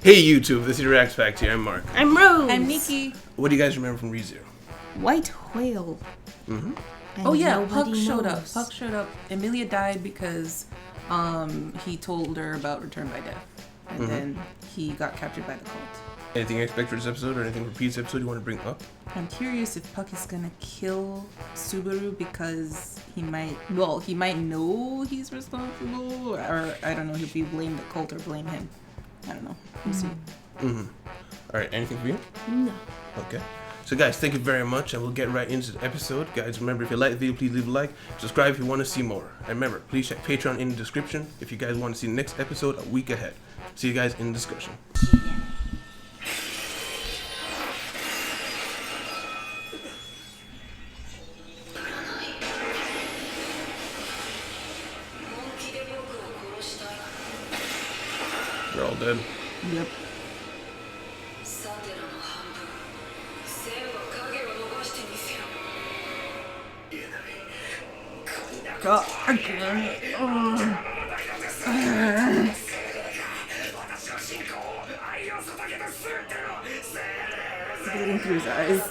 Hey YouTube, this is your Reacts Fact here. I'm Mark. I'm Rose. I'm Nikki. What do you guys remember from ReZero? White whale. Mm-hmm. Oh yeah, Puck Nobody showed up. knows. Puck showed up. Amelia died because he told her about Return by Death. And then he got captured by the cult. Anything you expect for this episode or anything for Pete's episode you want to bring up? I'm curious if Puck is gonna kill Subaru because he might know he's responsible, or I don't know, he'll be blame the cult or blame him. I don't know. We'll see. Mm-hmm. Alright, anything for you? No. Okay. So guys, thank you very much, and we'll get right into the episode. Guys, remember, if you like the video, please leave a like. Subscribe if you want to see more. And remember, please check Patreon in the description if you guys want to see the next episode a week ahead. See you guys in the discussion. They're all dead. Yep. Bleeding through his eyes.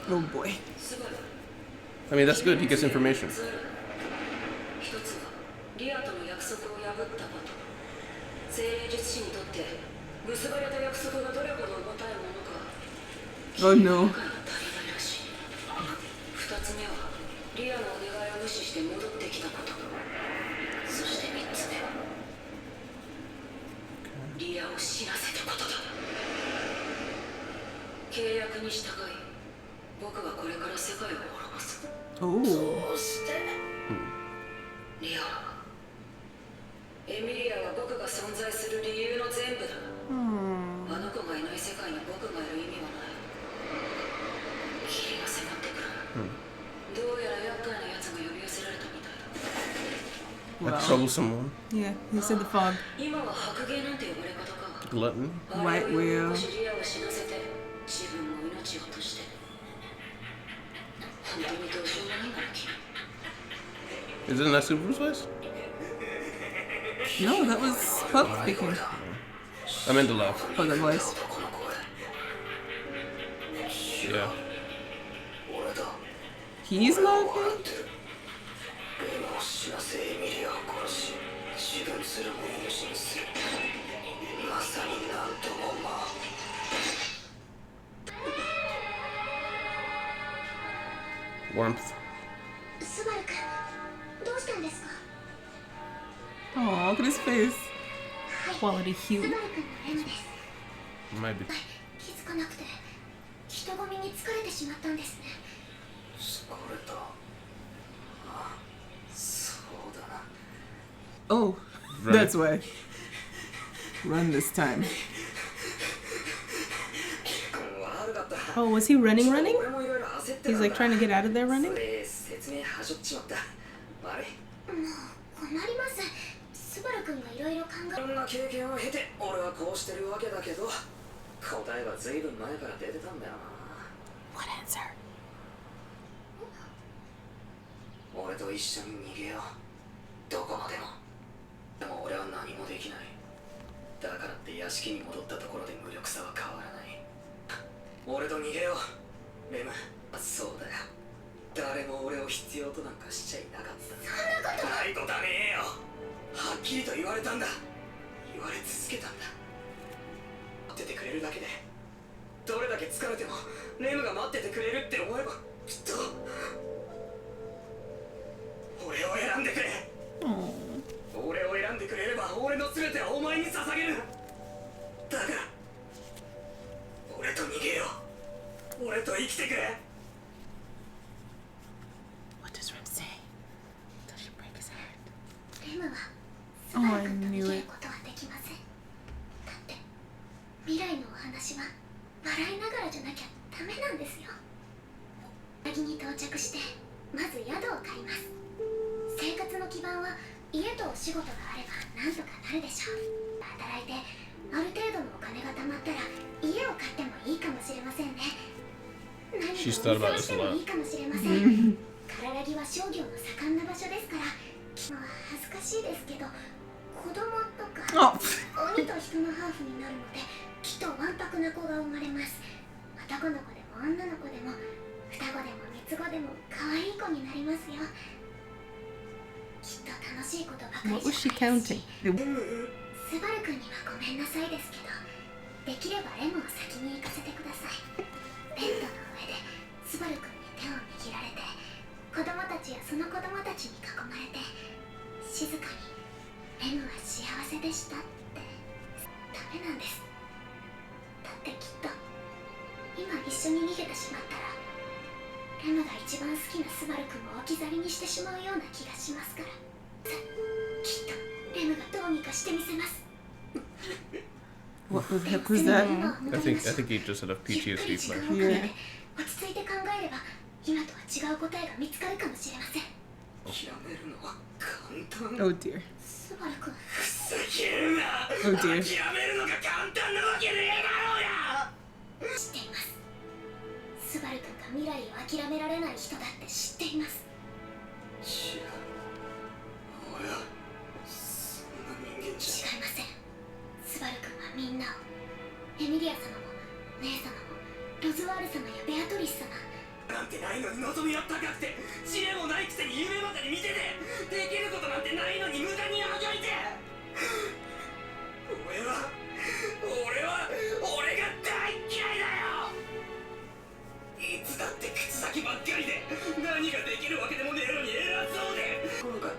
Oh boy. I mean, that's good. He gets information. Oh no. Oh. Like troublesome one. Yeah, he's in the fog. Glutton. White whale. Isn't that Subaru's voice? No, that was Puck speaking. I meant to laugh. Oh, the voice. Yeah. He's laughing? Warmth. Oh, look at his face. Quality hue. Might be. Oh, Right. that's why. Run this time. Oh, was he running? He's like trying to get out of there running? What answer? 俺と一緒に逃げよう。どこまでも。でも俺は何もできない。だからって屋敷に戻ったところで無力さは変わらない。俺と逃げよう。レム、そうだよ。誰も俺を必要となんかしちゃいなかった。そんなことないことはねえよ。はっきりと言われたんだ。言われ続けたんだ。待っててくれるだけで、どれだけ疲れてもレムが待っててくれるって思えばきっと。俺を選んでくれ。俺を選んでくれれば俺の全てはお前に捧げる。だから俺と逃げよう。俺と生きてくれ。 What does Rem say? Does she break his heart? あ、I knew it. ことはできません。だって未来のお話私は笑いながらじゃなきゃダメなんですよ。凪に到着してまず宿を借ります。生活の基盤は家とお仕事があればなんとかなるでしょう。働いてある程度のお金が貯まったら家を買ってもいいかもしれませんね。何かお店をしてもいいかもしれません。唐良木は商業の盛んな場所ですから、まあ恥ずかしいですけど子供とか鬼と人のハーフになるのできっとわんぱくな子が生まれます。男の子でも女の子でも双子でも三つ子でも可愛い子になりますよ。きっと楽しいことばかり What じ was ゃな she いです counting? し、スバル君にはごめんなさいですけど、できればレムを先に行かせてください。ベッドの上でスバル君に手を握られて、子供たちやその子供たちに囲まれて、静かにレムは幸せでしたってダメなんです。だってきっと今一緒に逃げてしまったらレムが一番好きなスバル君を置き去りにしてしまうような気がしますから、きっとレムがどうにかしてみせます。 What the heck was that? I think he just had a PTSD flash. 落ち着いて考えれば今とは違う答えが見つかるかもしれません。諦めるのは簡単。 Oh dear. スバル君、ふざけるな。 Oh dear. 諦めるのが簡単なわけねえだろうや。知っています。スバル君が未来を諦められない人だって知っています。違う。俺はそんな人間じゃ違いません。スバル君はみんなを、エミリア様も姉様もロズワール様やベアトリス様なんてないのに望みは高くて、知恵もないくせに夢ばかり見てて、できることなんてないのに無駄にあがいて。俺が大嫌いだよ。いつだって口先ばっかりで何ができるわけでもねえのに偉そうで来なかっ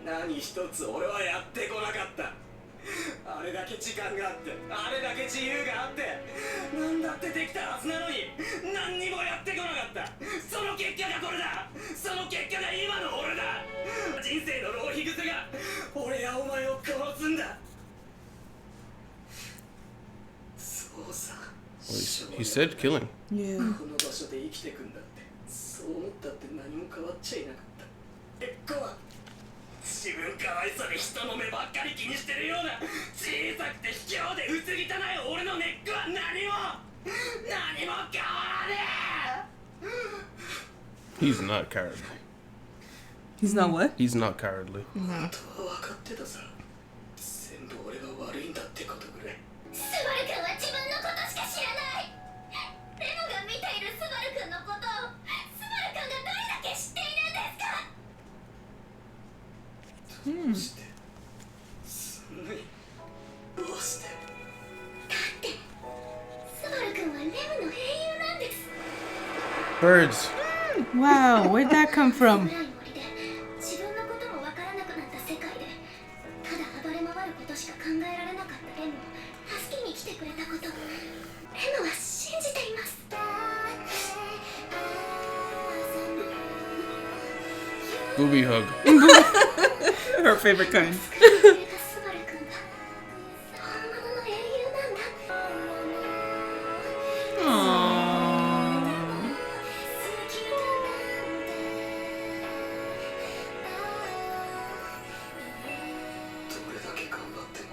た。何一つ俺はやってこなかった。あれだけ時間があって、あれだけ自由があって、なんだってできたはずなのに何にもやってこなかった。その結果がこれだ。その結果が今の俺だ。人生の浪費癖が俺やお前を殺すんだ。そうさ。 He said killing. Yeah. この場所で生きてくんだって、そう思ったって何も変わっちゃいなかった。結構は自分かわいそうで人の目ばっかり気にしてるような小さくて卑怯で薄汚い俺の根っこは何も変わらねえ。 He's not cowardly. He's not what? He's not cowardly. 本当は分かってたさ。全部俺が悪いんだってことぐらい。スバル君は自分のことしか知らない。レムが見ているスバル君のことをスバル君がどれだけ知っているんですか。どうしてそんなにどうして。だってスバル君はレムの英雄なんです。 Birds. Wow, where'd that come from? 暗い森で自分のこともわからなくなった世界でただ暴れ回ることしか考えられなかったレムを助けに来てくれたこと、レムは信じています。 Booby hug. Her favorite kind. スバル君が本物の英雄なんだ。 Aww. どれだけ頑張っても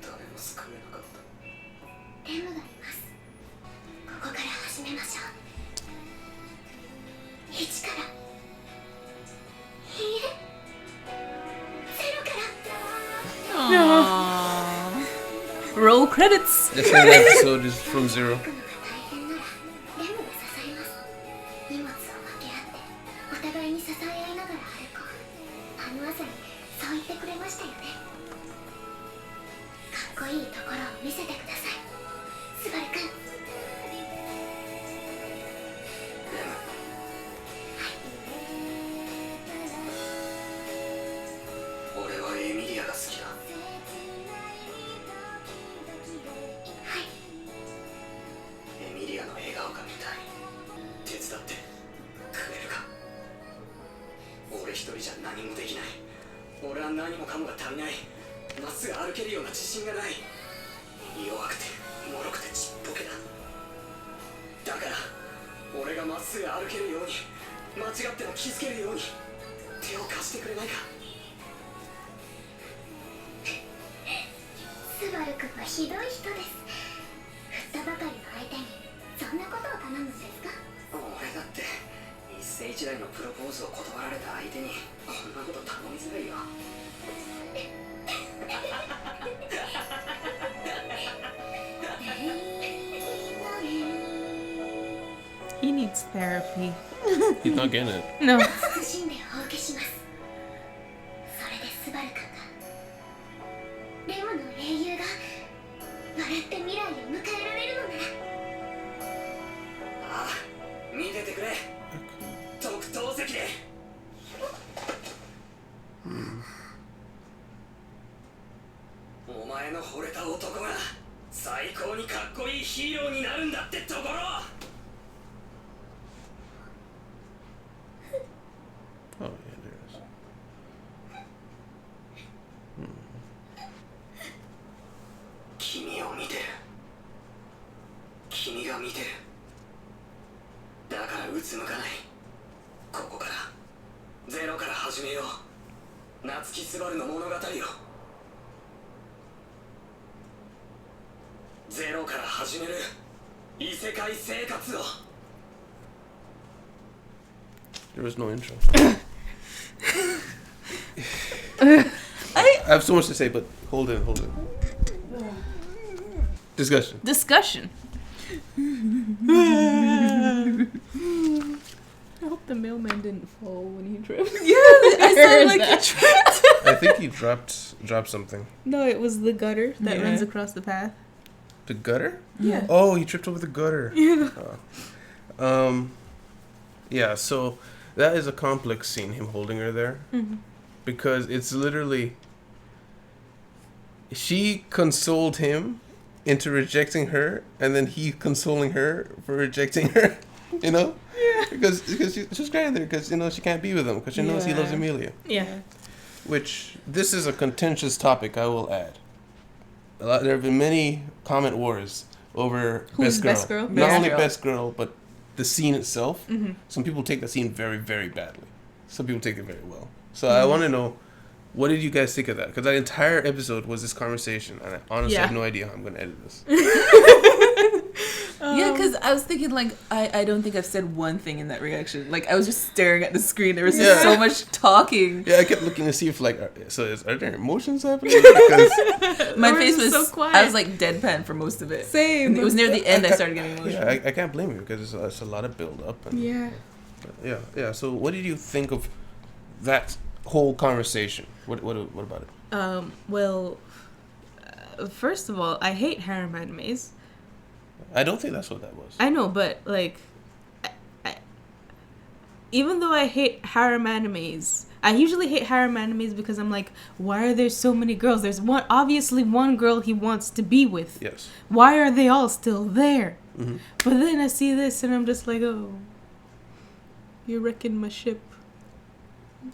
誰も救えなかった。レムがいます。ここから始めましょう。1から、いいえ、0から。 Aww. Roll credits. This whole episode is from Zero. 行くのが大変ならレムが支えます。荷物を分け合ってお互いに支え合いながら歩こう。あの朝にそう言ってくれましたよね。かっこいいところを見せてください、スバル君。俺はエミリアが好きだ。はい。エミリアの笑顔が見たい。手伝ってくれるか。俺一人じゃ何もできない。俺は何もかもが足りない。まっすぐ歩けるような自信がない。弱くて燃間違っても気づけるように手を貸してくれないか。スバル君はひどい人です。振ったばかりの相手にそんなことを頼むんですか？俺だって一世一代のプロポーズを断られた相手にこんなこと頼みづらいよ。He needs therapy. He's not getting it. No. 謹んでお受けします。それでスバル君がレムの英雄が笑って未来を迎えられるのなら。ああ、見ててくれ。特等席で。お前の惚れた男が最高にかっこいいヒーローになるんだってところ。Oh, yeah, there is. 君を見てる。君が見てる。だからうつむかない。ここからゼロから始めよう。夏木スバルの物語を。ゼロから始める異世界生活を。 There was no intro. I have so much to say, but hold it. Discussion. I hope the mailman didn't fall when he tripped. Yeah, I sounded like he tripped. I think he dropped something. No, it was the gutter that Yeah. runs across the path. The gutter? Yeah. Oh, he tripped over the gutter. Yeah. Yeah, so that is a complex scene, him holding her there. Mhm. Because it's literally... She consoled him into rejecting her, and then he consoling her for rejecting her. You know? Yeah. Because she's crying there because, you know, she can't be with him because she knows he loves Yeah. Amelia. Yeah. Which, this is a contentious topic, I will add. There have been many comment wars over Who's Best Girl. Best Girl? Not Best only Girl. Best Girl, but the scene itself. Mm-hmm. Some people take the scene very, very badly. Some people take it very well. So I want to know, what did you guys think of that? Because that entire episode was this conversation, and I honestly have no idea how I'm going to edit this. Yeah, because I was thinking, like, I don't think I've said one thing in that reaction. Like, I was just staring at the screen. There was just so much talking. Yeah, I kept looking to see if, like, are there emotions happening? Because, My Or face is it was so quiet? I was, like, deadpan for most of it. Same. And it was near the end I started getting emotional. yeah, I can't blame you because it's a lot of build-up. And, Yeah. Yeah. So what did you think of that whole conversation? What about it? Well, first of all, I hate harem animes. I don't think that's what that was. I know, but like, even though I hate harem animes, I usually hate harem animes because I'm like, why are there so many girls? There's obviously one girl he wants to be with. Yes. Why are they all still there? Mm-hmm. But then I see this and I'm just like, oh, you're wrecking my ship.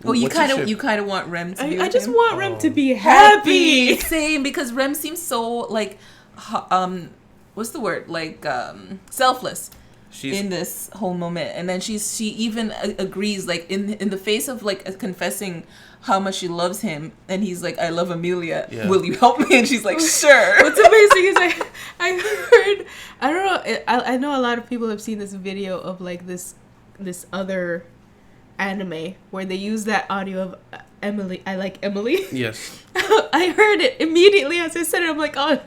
Oh, you What's your ship? kind of want Rem to be I with just him? want Rem to be happy. happy. Same, because Rem seems so like, what's the word? Like selfless She's in this whole moment, and then she even agrees, like in the face of like confessing how much she loves him, and he's like, I love Amelia. Yeah. Will you help me? And she's like, sure. What's amazing is I heard, I don't know, I know a lot of people have seen this video of like this other anime where they use that audio of Emily. I like Emily. yes. I heard it immediately as I said it. I'm like, oh,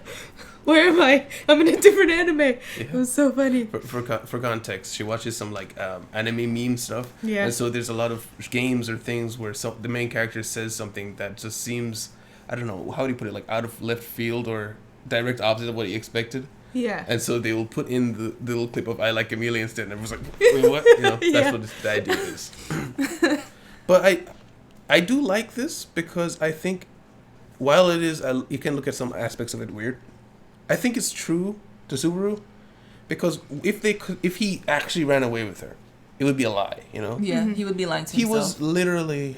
where am I? I'm in a different anime. Yeah. It was so funny. For context, she watches some like anime meme stuff. Yeah. And so there's a lot of games or things where the main character says something that just seems, I don't know, how do you put it, like out of left field or direct opposite of what he expected. Yeah. And so they will put in the little clip of I like Amelia instead, and everyone's like, wait, what? You know, Yeah. that's what the idea is. But I do like this because I think while it is, you can look at some aspects of it weird, I think it's true to Subaru because if he actually ran away with her, it would be a lie, you know? Yeah, Mm-hmm. he would be lying to He himself. was literally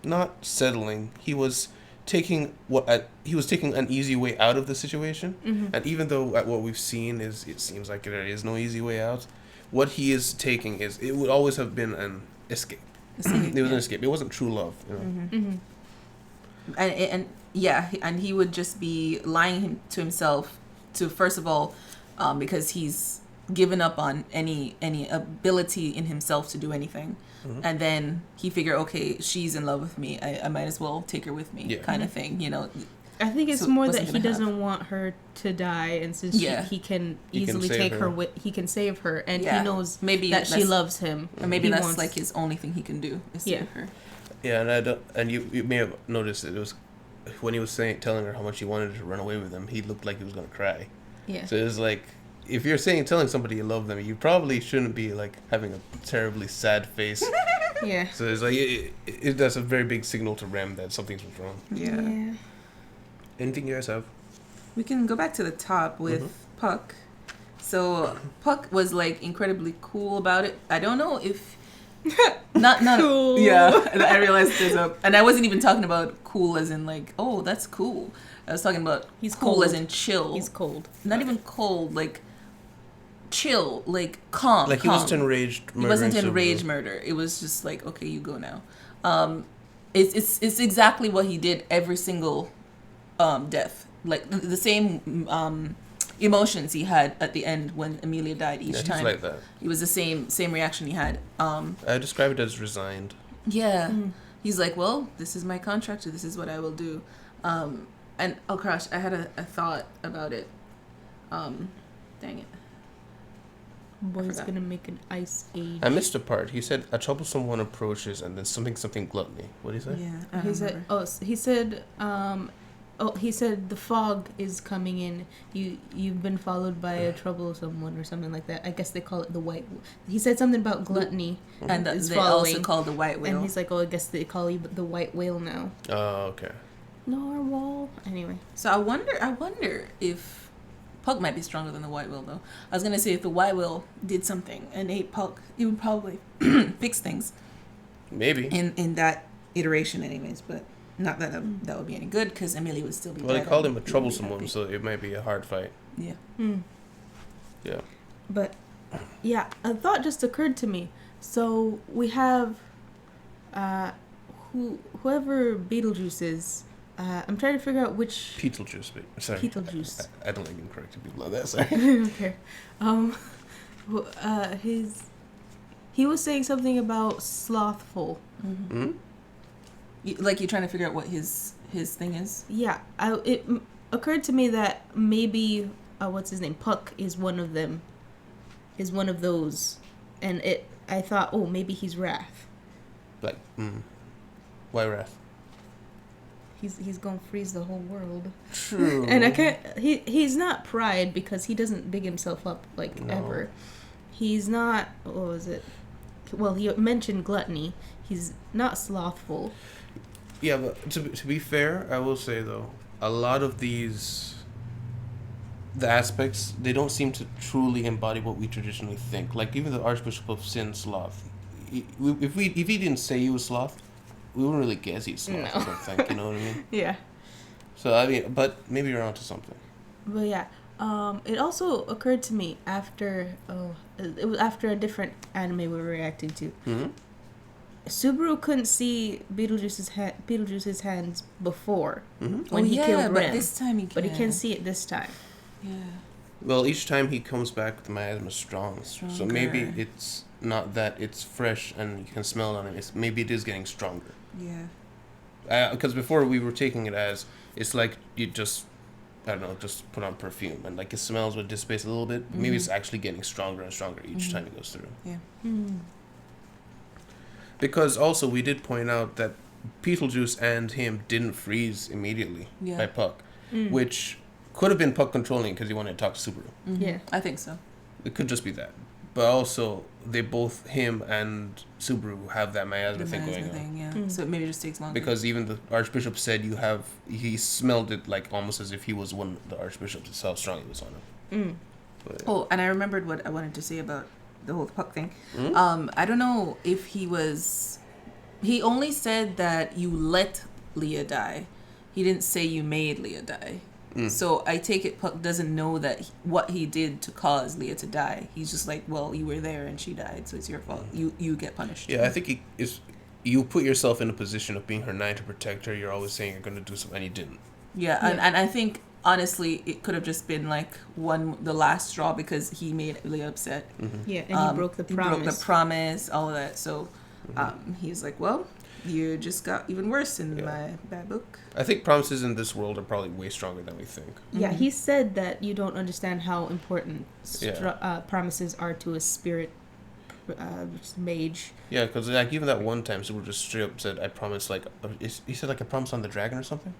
not settling. He was taking an easy way out of the situation. Mm-hmm. And even though what we've seen is, it seems like there is no easy way out, what he is taking is it would always have been an escape. It was an escape. It wasn't true love. You know? And he would just be lying to himself to, first of all, because he's given up on any ability in himself to do anything. And then he figured, okay, she's in love with me. I might as well take her with me, kind of thing, you know. I think it's So more wasn't that he gonna doesn't want her to die, and since he can easily save take her. her, he can save her, and he knows maybe that she that's- loves him. Or maybe He that's wants- like his only thing he can do is save her. Yeah, and I don't. And you may have noticed it was when he was telling her how much he wanted to run away with him. He looked like he was gonna cry. Yeah. So it was like, if you're telling somebody you love them, you probably shouldn't be like having a terribly sad face. Yeah. So it's like that's a very big signal to Rem that something's wrong. Yeah. Anything you guys have? We can go back to the top with Puck. So Puck was like incredibly cool about it. I don't know if not Cool. Yeah, and I realized and I wasn't even talking about cool as in like, oh, that's cool. I was talking about He's cool cold. as in chill. He's cold. Not even cold, like chill, like calm. Like he calm. wasn't enraged. He wasn't murdering in rage Subaru. murder. It was just like, okay, you go now. It's exactly what he did every single death. Like the same emotions he had at the end when Amelia died each Yeah, time. he's like that. It was the same reaction he had. I describe it as resigned. Yeah. He's like, well, this is my contract, so this is what I will do. And oh gosh, I had a thought about it. Dang it. Boy's forgot. gonna make an ice age. I missed a part. He said a troublesome one approaches, and then something gluttony. What did he say? Yeah. I He said, he said the fog is coming in. You've been followed by a troublesome one or something like that. I guess they call it the white. He said something about gluttony. and is they following. also call the white whale. And he's like, oh, I guess they call you the white whale now. Oh, okay. Narwhal. Anyway. So I wonder if Puck might be stronger than the white whale, though. I was gonna say if the white whale did something and ate Puck, it would probably fix things Maybe. in that iteration, anyways. But not that that would be any good because Amelia would still be. Well, they dead called and him a he would be troublesome happy. one, so it might be a hard fight. Yeah. Yeah. But yeah, a thought just occurred to me. So we have whoever Beetlejuice is. I'm trying to figure out which Beetlejuice. Sorry. Beetlejuice. I don't like being corrected people like that. Sorry. Okay. He was saying something about slothful. Hmm? Like you're trying to figure out what his thing is. Yeah, it occurred to me that maybe what's his name, Puck is one of them. Is one of those, and I thought, oh, maybe he's Wrath. Like, why Wrath? He's gonna freeze the whole world. True. And I can't. He's not Pride because he doesn't big himself up like No. ever. He's not. What was it? Well, he mentioned gluttony. He's not slothful. Yeah, but to be fair, I will say though, a lot of the aspects, they don't seem to truly embody what we traditionally think. Like even the Archbishop of Sin, Sloth. If he didn't say he was Sloth, we wouldn't really guess he's Sloth. No. I don't think. You know what I mean? Yeah. So I mean, but maybe you're onto something. But yeah, it also occurred to me after it was after a different anime we were reacting to. Mm-hmm. Subaru couldn't see Beetlejuice's hands before Mm-hmm. when he killed but Ren, this time he can. but he can see it this time. Yeah. Well, each time he comes back, the miasma is strong. So maybe Stronger. it's not that it's fresh and you can smell it on it. Maybe it is getting stronger. Yeah. Because before we were taking it as it's like you just, I don't know, just put on perfume and like it smells but dissipates a little bit. Maybe it's actually getting stronger and stronger each time it goes through. Yeah. Because also we did point out that Beetlejuice and him didn't freeze immediately Yeah. by Puck, which could have been Puck controlling because he wanted to talk to Subaru. Yeah. I think so. It could just be that. But also, they both, him and Subaru, have that miasma thing going on. Yeah. So it maybe just takes longer. Because even the Archbishop said he smelled it like almost as if he was one of the Archbishops. That's how strong it was on him. But, Oh, and I remembered what I wanted to say about the whole Puck thing. Mhm. I don't know if he only said that you let Leah die. He didn't say you made Leah die. So I take it Puck doesn't know that what he did to cause Leah to die. He's just like, well, you were there and she died, so it's your fault. You get punished. Yeah, I think you put yourself in a position of being her knight to protect her. You're always saying you're going to do something, and you didn't. Yeah, and I think honestly it could have just been like the last straw because he made Leah upset. Yeah, and he broke the promise. He broke the promise, all of that. So he's like, well, you just got even worse in my bad book. I think promises in this world are probably way stronger than we think. Yeah, he said that you don't understand how important promises are to a spirit mage. Yeah, because like even that one time, Super just straight up said, "I promise." Like he said, like I promise on the dragon or something.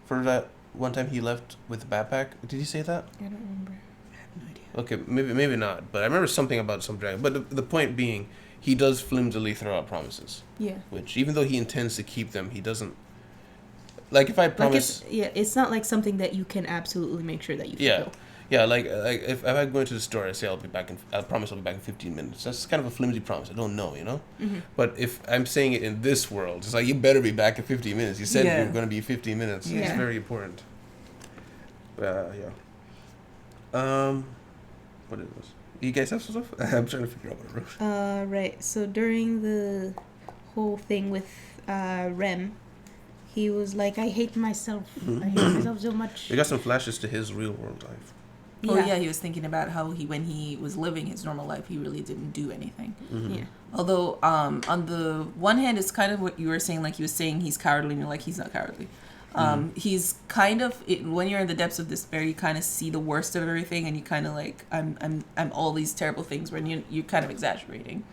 For that one time he left with the backpack. Did he say that? I don't remember. I have no idea. Okay, maybe not. But I remember something about some dragon. But the point being, he does flimsily throw out promises. Yeah. Which even though he intends to keep them, he doesn't. Like if I promise. It's not like something that you can absolutely make sure that you fulfill. Yeah, like if I go into the store, I say I promise I'll be back in 15 minutes. That's kind of a flimsy promise. I don't know, you know? But if I'm saying it in this world, it's like, you better be back in 15 minutes. You said you were going to be 15 minutes. Yeah. It's very important. Yeah. What is this? You guys have some stuff? I'm trying to figure out what I wrote. Right. So during the whole thing with Rem, he was like, I hate myself. I hate myself so much. We got some flashes to his real world life. Oh yeah, he was thinking about how when he was living his normal life, he really didn't do anything. Yeah. Although, on the one hand, it's kind of what you were saying. Like, he was saying he's cowardly, and you're like, he's not cowardly. He's kind of when you're in the depths of despair, you kind of see the worst of everything, and you kind of like, I'm all these terrible things. When you're kind of exaggerating.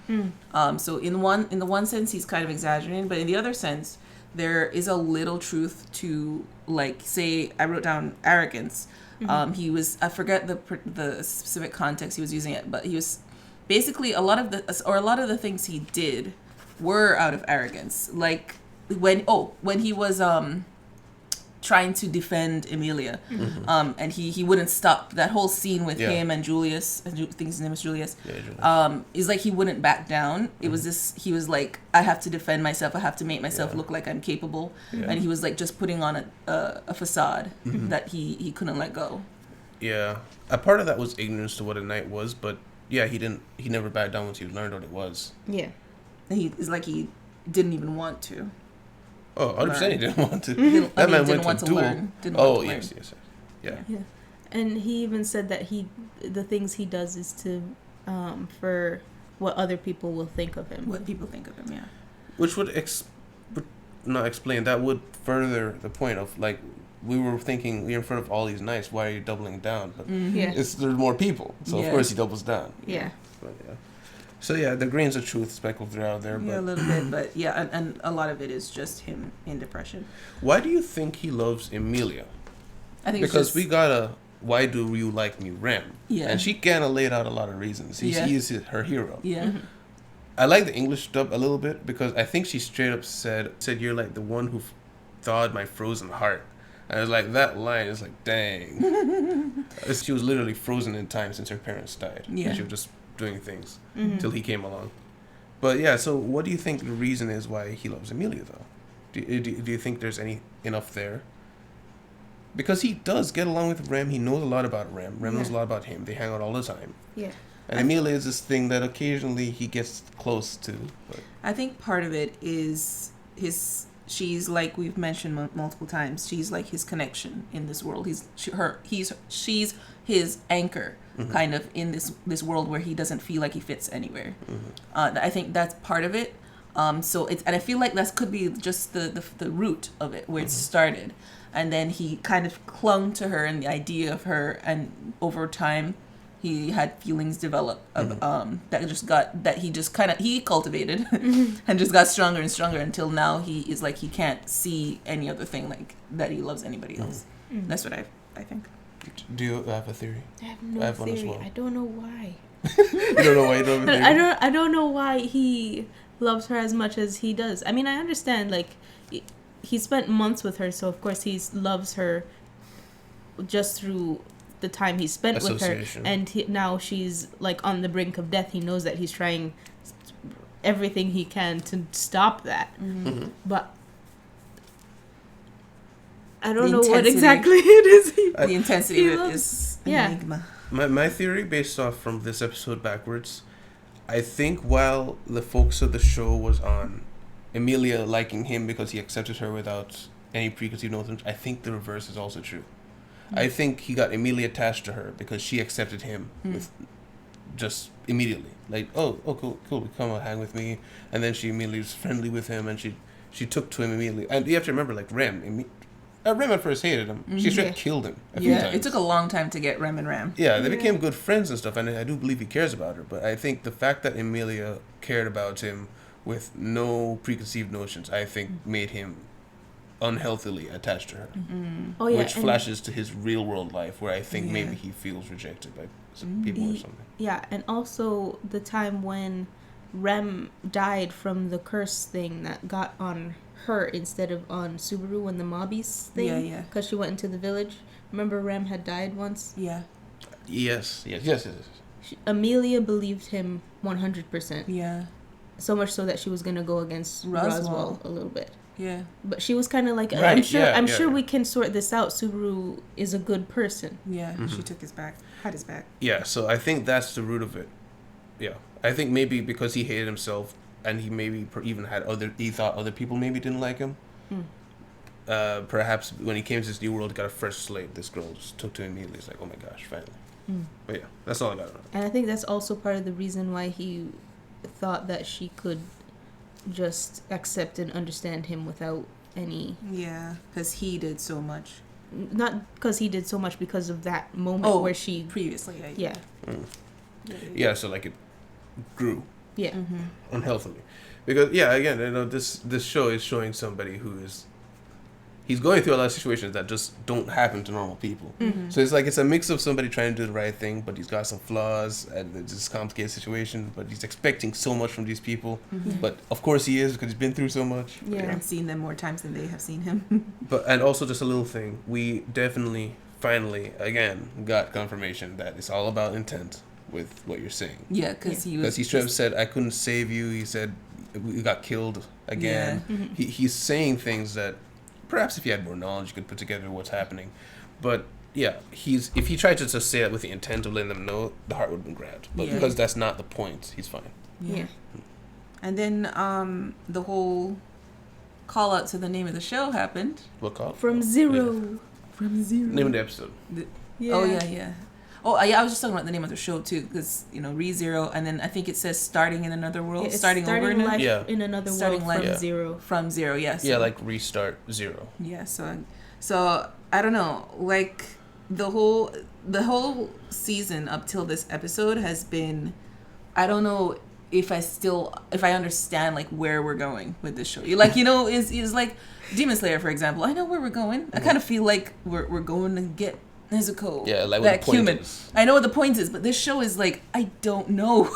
So in the one sense, he's kind of exaggerating, but in the other sense, there is a little truth to, like, say, I wrote down arrogance. He was, I forget the specific context he was using it, but he was basically a lot of the things he did were out of arrogance. Like when he was trying to defend Emilia, and he wouldn't stop. That whole scene with him and Julius, I think his name is Julius. Yeah, Julius. Is like he wouldn't back down. It was this. He was like, I have to defend myself. I have to make myself look like I'm capable. And he was like just putting on a facade that he couldn't let go. Yeah, a part of that was ignorance to what a knight was, but yeah, he never backed down once he learned what it was. Yeah. It's like he didn't even want to. Oh, 100% he didn't want to. That man went to duel. Learn. Yes. Yeah. And he even said that the things he does is to for what other people will think of him. What people think of him, yeah. Which would not explain. That would further the point of, like, we were thinking you're in front of all these knights. Why are you doubling down? But there's more people, so of course he doubles down. Yeah. But yeah. So yeah, the grains of truth speckled throughout there. Yeah, a little bit, but yeah, and a lot of it is just him in depression. Why do you think he loves Emilia? I think because we got a why do you like me, Rem? Yeah. And she kind of laid out a lot of reasons. He is her hero. Yeah. I like the English dub a little bit because I think she straight up said you're like the one who thawed my frozen heart. And I was like, that line is like, dang. She was literally frozen in time since her parents died. Yeah. And she was just doing things till he came along. But yeah, so what do you think the reason is why he loves Emilia, though? Do you think there's enough there? Because he does get along with Rem. He knows a lot about Rem. Rem knows a lot about him. They hang out all the time. Yeah. And Emilia is this thing that occasionally he gets close to. But I think part of it is she's like we've mentioned multiple times. She's like his connection in this world. She's his anchor, kind of in this world where he doesn't feel like he fits anywhere. I think that's part of it. So it's, and I feel like that could be just the root of it, where it started, and then he kind of clung to her and the idea of her, and over time he had feelings develop of he cultivated and just got stronger and stronger until now he is like he can't see any other thing like that he loves anybody else. That's what I think. Do you have a theory? I have no theory. I don't know why. You don't know why you don't have a theory? I don't know why he loves her as much as he does. I mean, I understand, like, he spent months with her, so of course he loves her just through the time he spent with her, and now she's like on the brink of death. He knows that he's trying everything he can to stop that. But I don't The know what intensity. exactly it is. The intensity he of it loves- is an yeah. enigma. My theory, based off from this episode backwards, I think while the focus of the show was on Emilia liking him because he accepted her without any preconceived notions, I think the reverse is also true. I think he got Emilia attached to her because she accepted him with just immediately. Like, oh, cool, come and hang with me. And then she immediately was friendly with him, and she took to him immediately. And you have to remember, like, Rem at first hated him. She straight Yeah. killed him a few Yeah, times. it took a long time to get Rem and Ram. Yeah, they Yeah. became good friends and stuff, and I do believe he cares about her. But I think the fact that Emilia cared about him with no preconceived notions, I think made him unhealthily attached to her. Oh yeah, Which and- flashes to his real world life, where I think Yeah. maybe he feels rejected by some people or Ye- something. Yeah, and also the time when Rem died from the curse thing that got on her instead of on Subaru when the mobbies thing. Yeah. Because she went into the village. Remember, Rem had died once. Yeah. Yes. Amelia believed him 100%. Yeah. So much so that she was gonna go against Roswell a little bit. Yeah. But she was kind of like, Right, I'm sure, yeah, I'm yeah, sure yeah. we can sort this out. Subaru is a good person. Yeah. She took his back. Had his back. Yeah, so I think that's the root of it. Yeah. I think maybe because he hated himself, and he maybe even had he thought other people maybe didn't like him. Perhaps when he came to this new world, got a fresh slate. This girl just took to him immediately. It's like, oh my gosh, finally. But yeah, that's all I got on it. And I think that's also part of the reason why he thought that she could just accept and understand him without any, Yeah. Because he did so much. not because he did so much, because of that moment where she, previously. yeah, Yeah, so like it grew yeah, unhealthily, because again, this show is showing somebody who is he's going through a lot of situations that just don't happen to normal people. So it's like it's a mix of somebody trying to do the right thing, but he's got some flaws and it's just a complicated situation, but he's expecting so much from these people. But of course he is, because he's been through so much. yeah. And seen them more times than they have seen him. And also just a little thing, we definitely finally again got confirmation that it's all about intent with what you're saying. Yeah, because he was. Because he straight up said, I couldn't save you. He said, we got killed again. He's saying things that perhaps if he had more knowledge, you could put together what's happening. But yeah, if he tried to just say it with the intent of letting them know, the heart would have been grabbed. But Yeah. because that's not the point, he's fine. Yeah. And then the whole call out to the name of the show happened. What call? From zero. From zero. Name of the episode. Yeah. Oh yeah. Oh yeah, I was just talking about the name of the show too, because ReZero, and then I think it says starting in another world, It's starting over in life Yeah. in another Starting world from life- zero. from zero. Yes. Yeah, like restart zero. Yeah, so I don't know, like the whole season up till this episode has been, I don't know if I understand like where we're going with this show. Like, is like Demon Slayer, for example. I know where we're going. I kind of feel like we're going to get Nezuko. Yeah, like what that the point human. is. I know what the point is, but this show is like, I don't know.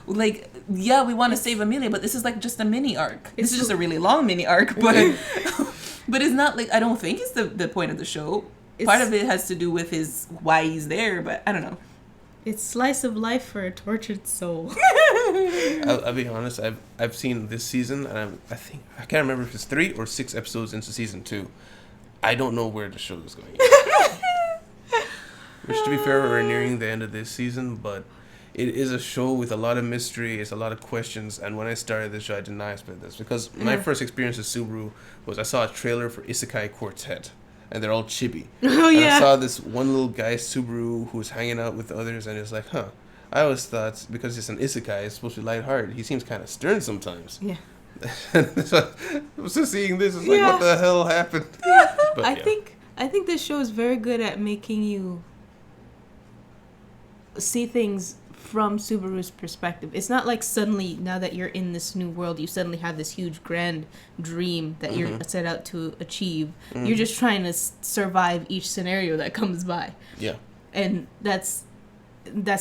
Like, yeah, we want to save Amelia, but this is like just a mini arc. This is just a really long mini arc, but but it's not like, I don't think it's the point of the show. Part of it has to do with why he's there, but I don't know. It's slice of life for a tortured soul. I'll be honest. I've seen this season, and I think I can't remember if it's 3 or 6 episodes into season 2. I don't know where the show is going. Which, to be fair, we're nearing the end of this season, but it is a show with a lot of mystery. It's a lot of questions, and when I started this show, I did not expect this, because my first experience with Subaru was I saw a trailer for Isekai Quartet, and they're all chibi. Oh And I yeah. saw this one little guy, Subaru, who was hanging out with the others, and it's like, I always thought because it's an isekai, it's supposed to be lighthearted. He seems kind of stern sometimes. Yeah. So I was just seeing this, it's like, Yeah. what the hell happened? But, I yeah. think this show is very good at making you see things from Subaru's perspective. It's not like suddenly, now that you're in this new world, you suddenly have this huge grand dream that you're set out to achieve. You're just trying to survive each scenario that comes by. Yeah. And that's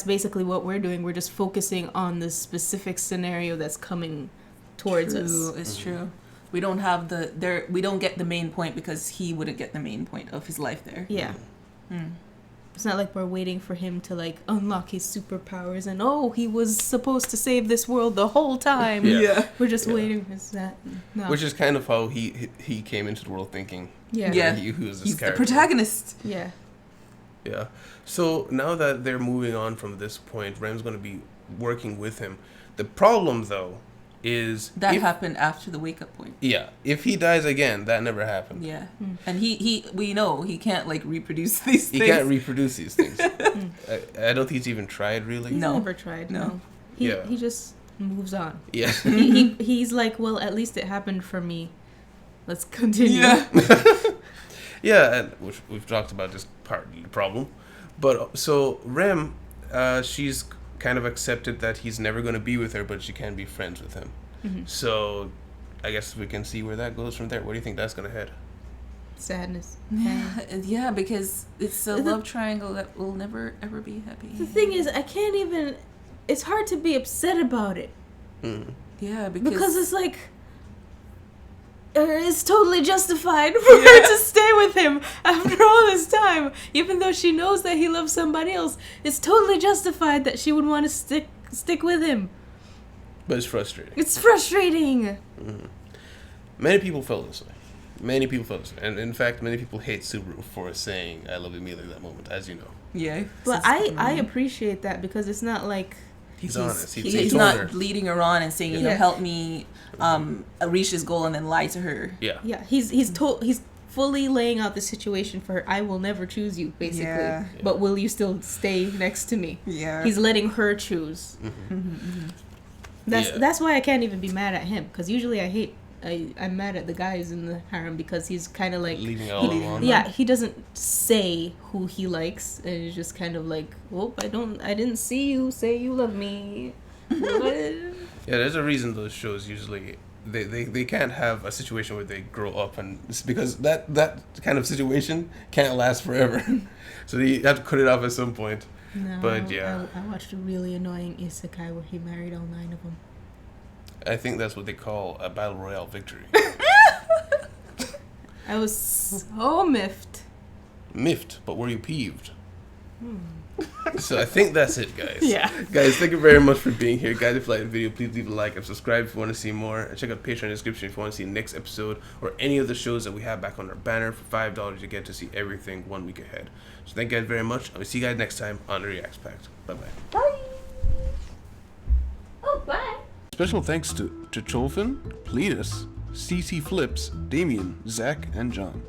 basically what we're doing. We're just focusing on the specific scenario that's coming towards us. It's true. We don't have we don't get the main point because he wouldn't get the main point of his life there. Yeah. It's not like we're waiting for him to like unlock his superpowers and he was supposed to save this world the whole time. Yeah. We're just Yeah. waiting for that. No. Which is kind of how he came into the world thinking. yeah. Yeah. He was this He's the character. protagonist. Yeah. Yeah. So now that they're moving on from this point, Rem's going to be working with him. The problem, though, is That if, happened after the wake up point. yeah, if he dies again, that never happened. Yeah. And we know he can't like reproduce these He things. can't reproduce these things. I don't think he's even tried, really. He's No. never tried. No. No. Yeah. He just moves on. Yeah. He's like, well, at least it happened for me. Let's continue. Yeah. Yeah, and which we've talked about this part of the problem. But so Rem, she's kind of accepted that he's never going to be with her, but she can be friends with him. Mm-hmm. So I guess we can see where that goes from there. Where do you think that's going to head? Sadness. Yeah, because it's a love triangle that will never ever be happy. The thing is, I can't even. It's hard to be upset about it Yeah, because it's like. It's totally justified for her to stay with him after all this time, even though she knows that he loves somebody else. It's totally justified that she would want to stick with him. But it's frustrating. It's frustrating. Many people felt this way. Many people felt this way. And in fact, many people hate Subaru for saying "I love you" immediately at that moment, as you know. Yeah. But I appreciate that because it's not like He's honest. He's told not her. leading her on and saying, Yeah. help me reach this goal and then lie to her. Yeah. he's fully laying out the situation for her. I will never choose you, basically. Yeah. But will you still stay next to me? Yeah. He's letting her choose. That's why I can't even be mad at him, because usually I'm mad at the guys in the harem because he's kind of like Leaving it all alone. yeah, he doesn't say who he likes, and it's just kind of like, well, I didn't see you say you love me. Yeah, there's a reason those shows usually they can't have a situation where they grow up, and it's because that kind of situation can't last forever. So you have to cut it off at some point. No, But yeah. I watched a really annoying isekai where he married all 9 of them. I think that's what they call a battle royale victory. I was so miffed. Miffed, but were you peeved? So I think that's it, guys. Yeah. Guys, thank you very much for being here. Guys, if you like the video, please leave a like and subscribe if you want to see more. And check out Patreon in the description if you want to see the next episode or any of the shows that we have back on our banner. For $5, you get to see everything 1 week ahead. So thank you guys very much. I will see you guys next time on the Reacts Pact. Bye-bye. Bye. Oh, bye. Special thanks to Cholfin, Pletus, CC Flips, Damien, Zach, and John.